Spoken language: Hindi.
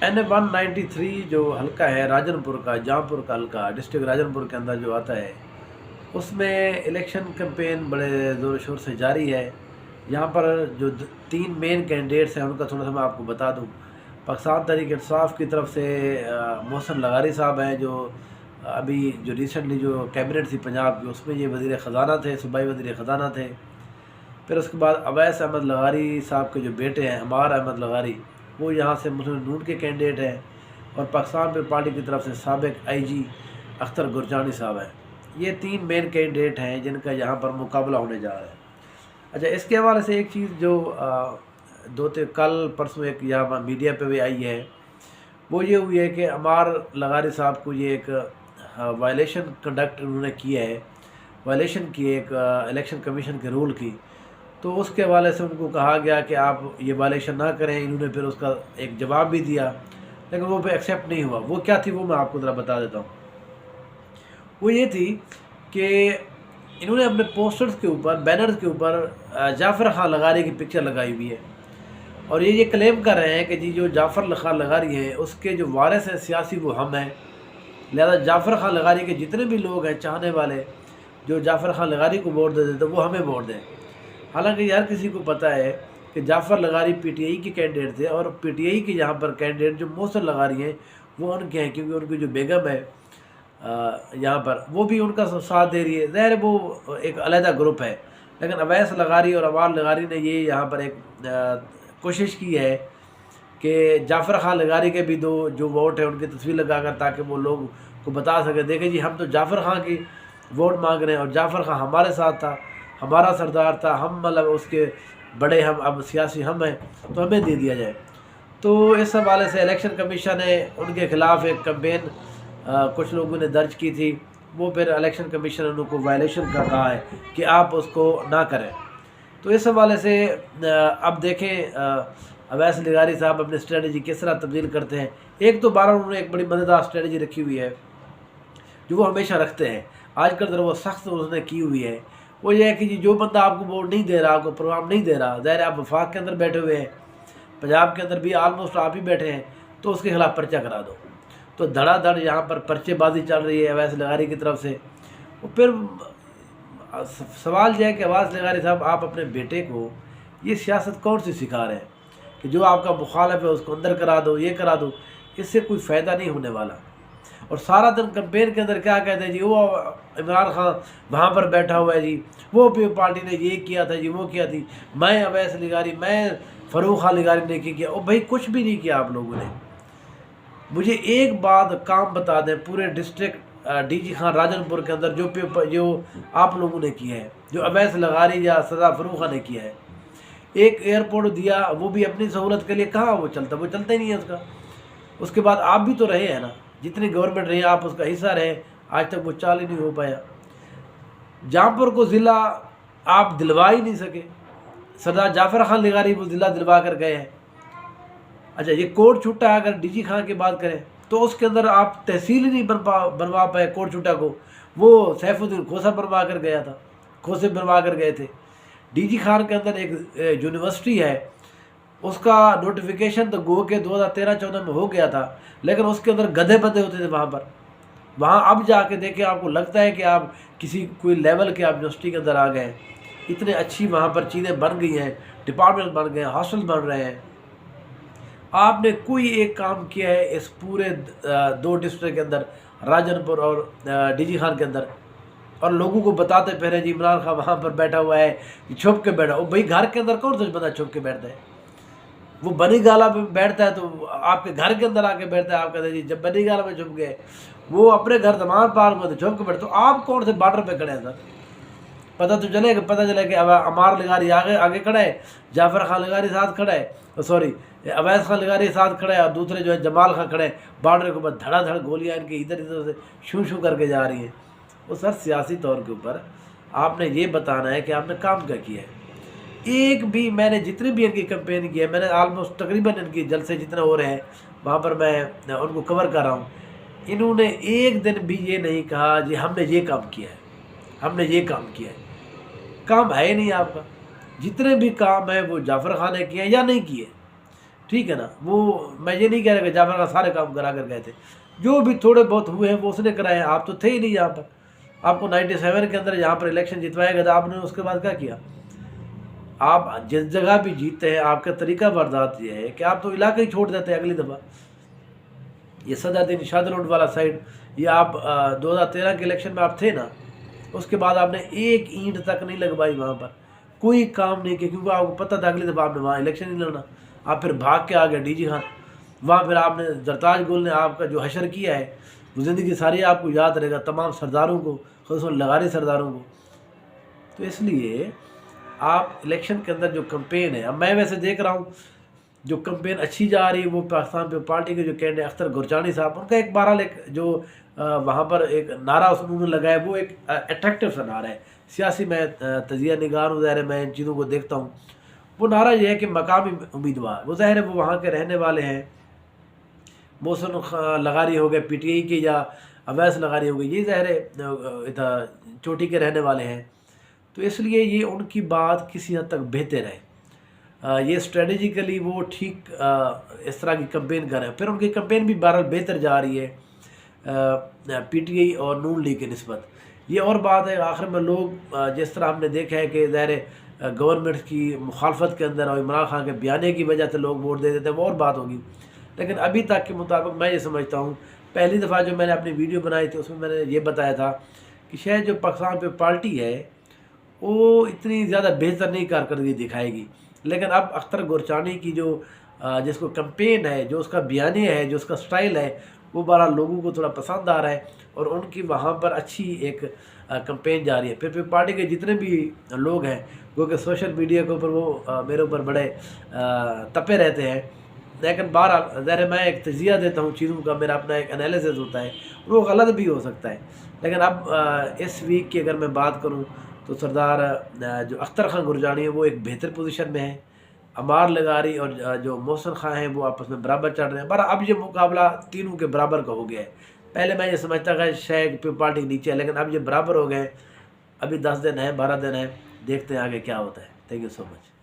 NA-193 जो हल्का है राजनपुर का, जहाँपुर का हल्का, डिस्ट्रिक्ट राजनपुर के अंदर जो आता है, उसमें इलेक्शन कैंपेन बड़े ज़ोर शोर से जारी है। यहाँ पर जो 3 मेन कैंडिडेट्स हैं उनका थोड़ा सा मैं आपको बता दूँ। पाकिस्तान तहरीक इंसाफ की तरफ से मोहसिन लगारी साहब हैं, जो अभी जो रिसेंटली जो कैबिनेट थी पंजाब की, उसमें ये वज़ीर ख़जाना थे, सूबाई वज़ीर ख़जाना थे। फिर उसके बाद अवैस अहमद लगारी साहब के जो बेटे हैं अमार अहमद लगारी, वो यहाँ से मुस्लिम नून के कैंडिडेट हैं। और पाकिस्तान पीपल्स पार्टी की तरफ से साबिक IG अख्तर गुरजानी साहब हैं। ये 3 मेन कैंडिडेट हैं जिनका यहाँ पर मुकाबला होने जा रहा है। अच्छा, इसके हवाले से एक चीज़ जो कल परसों एक यहाँ मीडिया पे भी आई है, वो ये हुई है कि अमार लगारी साहब को ये एक वायलेशन कंडक्ट उन्होंने किया है, वायलेशन की एक इलेक्शन कमीशन के रूल की। तो उसके हवाले से उनको कहा गया कि आप ये वायलेशन ना करें। इन्होंने फिर उसका एक जवाब भी दिया, लेकिन वो पे एक्सेप्ट नहीं हुआ। वो क्या थी वो मैं आपको ज़रा बता देता हूँ। वो ये थी कि इन्होंने अपने पोस्टर्स के ऊपर, बैनर्स के ऊपर जाफ़र खान लगारी की पिक्चर लगाई हुई है, और ये क्लेम कर रहे हैं कि जी जो जाफ़र खान लगारी है उसके जो वारिस हैं सियासी वो हम हैं, लिहाजा जाफ़र खान लगारी के जितने भी लोग हैं चाहने वाले जो जाफ़र खान लगारी को वोट दे देते वो हमें वोट दें। हालांकि हर किसी को पता है कि जाफ़र लगारी PTI के कैंडिडेट थे, और PTI के यहाँ पर कैंडिडेट जो मोहसिन लगारी हैं वो उनके हैं, क्योंकि उनकी जो बेगम है यहाँ पर वो भी उनका साथ दे रही है। ज़ाहिर वो एक अलहदा ग्रुप है, लेकिन अवैस लगारी और अवाल लगारी ने ये यहाँ पर एक कोशिश की है कि जाफ़र खान लगारी के भी जो वोट है उनकी तस्वीर लगाकर, ताकि वो लोग को बता सके देखें जी हम तो जाफ़र खान की वोट मांग रहे हैं, और जाफ़र खान हमारे साथ था, हमारा सरदार था, हम मतलब उसके बड़े, हम अब सियासी हम हैं, तो हमें दे दिया जाए। तो इस हवाले से इलेक्शन कमीशन ने उनके ख़िलाफ़ एक कैंपेन कुछ लोगों ने दर्ज की थी। वो फिर इलेक्शन कमीशन ने उनको वायलेशन का कहा है कि आप उसको ना करें। तो इस हवाले से अब देखें अवैस लगारी साहब अपनी स्ट्रेटजी किस तरह तब्दील करते हैं। एक तो 12 उन्होंने एक बड़ी मज़ेदार स्ट्रेटजी रखी हुई है जो वो हमेशा रखते हैं, आजकल तरह वो सख्त उसने की हुई है। वो ये है कि जी जो बंदा आपको वोट नहीं दे रहा, आपको प्रोग्राम नहीं दे रहा, ज़ाहिर आप वफाक के अंदर बैठे हुए हैं, पंजाब के अंदर भी आलमोस्ट आप ही बैठे हैं, तो उसके खिलाफ़ पर्चा करा दो। तो धड़ाधड़ यहाँ पर पर्चेबाजी चल रही है अवैस लगारी की तरफ से। और फिर सवाल यह है कि अवैस लगारी साहब आप अपने बेटे को ये सियासत कौन सी सिखा रहे हैं कि जो आपका मुखालिफ है उसको अंदर करा दो, ये करा दो, इससे कोई फ़ायदा नहीं होने वाला। और सारा दिन कैंपेन के अंदर क्या कहते हैं जी, वो इमरान खान वहाँ पर बैठा हुआ है जी, वो पार्टी ने ये किया था जी, वो किया थी, मैं अवैस लगारी, मैं फ़रूख खान लगारी ने किया। और भाई कुछ भी नहीं किया आप लोगों ने। मुझे एक बात काम बता दें, पूरे डिस्ट्रिक्ट DG खान राजनपुर के अंदर जो आप लोगों ने किया है, जो अवैस लगारी या सदा फ़रूख खान ने किया है, एक एयरपोर्ट दिया वो भी अपनी सहूलत के लिए, कहाँ वो चलता ही नहीं है उसका। उसके बाद आप भी तो रहे हैं ना, जितनी गवर्नमेंट रही आप उसका हिस्सा रहे, आज तक वो चालू नहीं हो पाया। जहाँपुर को ज़िला आप दिलवा ही नहीं सके, सरदार जाफ़र खान लगारी वो ज़िला दिलवा कर गए हैं। अच्छा, ये कोट छुट्टा अगर DG खान की बात करें तो उसके अंदर आप तहसील ही नहीं बनवा पाए कोट छुट्टा को, वो सैफुद्दीन खोसा बनवा कर गया था, खोसे बनवा कर गए थे। DG खान के अंदर एक यूनिवर्सिटी है, उसका नोटिफिकेशन तो गो के 2013-14 में हो गया था, लेकिन उसके अंदर गधे बंधे होते थे वहाँ पर। वहाँ अब जाके देखें आपको लगता है कि आप कोई लेवल के आप यूनिवर्सिटी के अंदर आ गए। इतने अच्छी वहाँ पर चीज़ें बन गई हैं, डिपार्टमेंट बन गए हैं, हॉस्टल बन रहे हैं। आपने कोई एक काम किया है इस पूरे 2 डिस्ट्रिक्ट के अंदर, राजनपुर और DG खान के अंदर, और लोगों को बताते फिर जी इमरान खान वहाँ पर बैठा हुआ है, छुप के बैठा। भाई घर के अंदर कौन सा बंदा छुप के बैठता है? वो बनी गाला में बैठता है तो आपके घर के अंदर आके बैठता है। आप कहते हैं जी जब बनी गाला में छुप गए, वो अपने घर तमाम पार्क में छुप के बैठे, तो आप कौन से बॉर्डर पे खड़े हैं सर? पता चले कि अमार लगारी आगे खड़ा है, जाफ़र खान लगारी साथ खड़ा है, सॉरी अवैस खान लगारी साथ खड़ा है, और दूसरे जो है जमाल खान खड़े हैं। बॉर्डर के ऊपर धड़ाधड़ गोलियाँ इनके इधर से शू करके जा रही हैं। वो सर सियासी तौर के ऊपर आपने ये बताना है कि आपने काम क्या किया है। एक भी, मैंने जितने भी इनकी कैंपेन की है, मैंने आलमोस्ट तकरीबन इनकी जलसे जितने हो रहे हैं वहाँ पर मैं उनको कवर कर रहा हूँ, इन्होंने एक दिन भी ये नहीं कहा जी हमने ये काम किया है, हमने ये काम किया है। काम है ही नहीं आपका। जितने भी काम है वो जाफ़र खान ने किए या नहीं किए, ठीक है ना। वो मैं ये नहीं कह रहा कि जाफर खान सारे काम करा कर गए थे, जो भी थोड़े बहुत हुए हैं वो उसने कराए हैं। आप तो थे ही नहीं यहाँ पर, आपको 97 के अंदर यहाँ पर इलेक्शन जितवाया गया था, आपने उसके बाद क्या किया? आप जिस जगह भी जीतते हैं आपका तरीका वारदात ये है कि आप तो इलाका ही छोड़ देते हैं अगली दफ़ा। ये सदादीन शाहदरोड वाला साइड, ये आप 2013 के इलेक्शन में आप थे ना, उसके बाद आपने एक ईंट तक नहीं लगवाई वहाँ पर, कोई काम नहीं किया, क्योंकि आपको पता था अगली दफ़ा आपने वहाँ इलेक्शन नहीं लड़ना। आप फिर भाग के आ गए डीजी खान, वहाँ फिर आपने जरताज गुल ने आपका जो हशर किया है वो ज़िंदगी सारी आपको याद रहेगा, तमाम सरदारों को, खुसूसन लगारी सरदारों को। तो इसलिए आप इलेक्शन के अंदर जो कैंपेन है, अब मैं वैसे देख रहा हूँ जो कैंपेन अच्छी जा रही है वो पाकिस्तान पीपल्स पार्टी के जो कैंडिडेट अख्तर गुरजानी साहब, उनका एक बहरहाल एक जो वहाँ पर एक नारा उन्होंने लगाया वो एक अट्रैक्टिव सा नारा है। सियासी मैं तजिया निगार हूँ, ज़ाहिर है मैं इन चीज़ों को देखता हूँ। वो नारा ये है कि मकामी उम्मीदवार, वो ज़ाहिर है वो वहाँ के रहने वाले हैं, मोहसिन लगारी हो गए PTI के, या अवैस लगारी हो गई, ये ज़ाहिर है चोटी के रहने वाले हैं। तो इसलिए ये उनकी बात किसी हद तक बेहतर है। ये स्ट्रेटजिकली वो ठीक इस तरह की कैंपेन कर रहे हैं, फिर उनकी कैंपेन भी बहरहाल बेहतर जा रही है PTI और नून लीग की निस्बत। ये और बात है, आखिर में लोग जिस तरह हमने देखा है कि ज़ाहिर गवर्नमेंट की मुखालफत के अंदर और इमरान खान के बयाने की वजह से लोग वोट दे देते हैं, वो और बात होगी। लेकिन अभी तक के मुताबिक मैं ये समझता हूँ, पहली दफ़ा जो मैंने अपनी वीडियो बनाई थी उसमें मैंने ये बताया था कि शायद जो पाकिस्तान पीपल्स पार्टी है वो इतनी ज़्यादा बेहतर नहीं कारकर्दगी दिखाएगी। लेकिन अब अख्तर गुरजानी की जो जिसको कैंपेन है, जो उसका बयानिया है, जो उसका स्टाइल है, वो बड़ा लोगों को थोड़ा पसंद आ रहा है और उनकी वहाँ पर अच्छी एक कैंपेन जा रही है। फिर पार्टी के जितने भी लोग हैं क्योंकि सोशल मीडिया के ऊपर वो मेरे ऊपर बड़े तपे रहते हैं, लेकिन बहरहाल ज़ाहिर मैं एक तजिया देता हूँ चीज़ों का, मेरा अपना एक एनालिसिस होता है, वो गलत भी हो सकता है। लेकिन अब इस वीक की अगर मैं बात करूँ तो सरदार जो अख्तर खान गुरजानी है वो एक बेहतर पोजीशन में है, अमार लगारी और जो मोहसिन खान हैं वो आपस में बराबर चढ़ रहे हैं। पर अब ये मुकाबला तीनों के बराबर का हो गया है। पहले मैं ये समझता था शायद पीपल्स पार्टी नीचे है, लेकिन अब ये बराबर हो गए। अभी 10 दिन है, 12 दिन है, देखते हैं आगे क्या होता है। Thank you so much.